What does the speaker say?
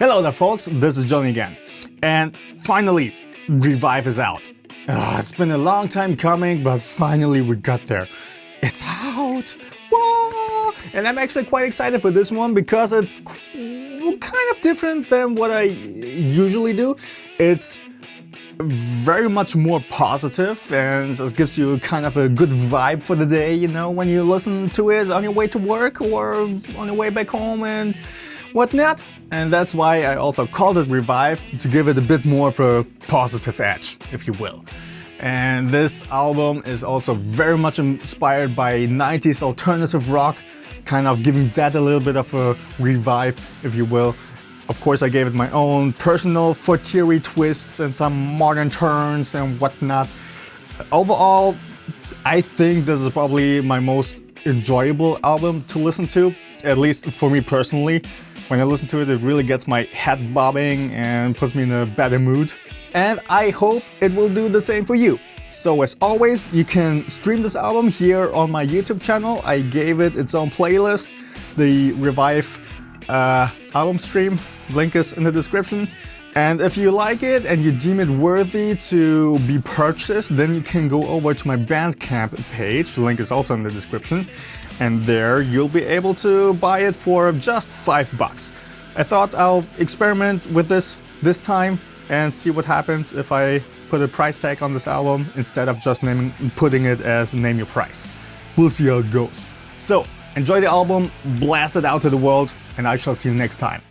Hello there folks, this is Johnny again. And finally, Revive is out. It's been a long time coming, but finally we got there. It's out! Whoa! And I'm actually quite excited for this one because it's kind of different than what I usually do. It's very much more positive and just gives you kind of a good vibe for the day, you know, when you listen to it on your way to work or on your way back home and whatnot. And that's why I also called it Revive, to give it a bit more of a positive edge, if you will. And this album is also very much inspired by 90s alternative rock, kind of giving that a little bit of a revive, if you will. Of course, I gave it my own personal Fortiori twists and some modern turns and whatnot. Overall, I think this is probably my most enjoyable album to listen to, at least for me personally. When I listen to it, it really gets my head bobbing and puts me in a better mood. And I hope it will do the same for you. So as always, you can stream this album here on my YouTube channel. I gave it its own playlist, the Revive album stream. Link is in the description. And if you like it and you deem it worthy to be purchased, then you can go over to my Bandcamp page. The link is also in the description. And there you'll be able to buy it for just $5. I thought I'll experiment with this time and see what happens if I put a price tag on this album instead of just putting it as name your price. We'll see how it goes. So enjoy the album, blast it out to the world, and I shall see you next time.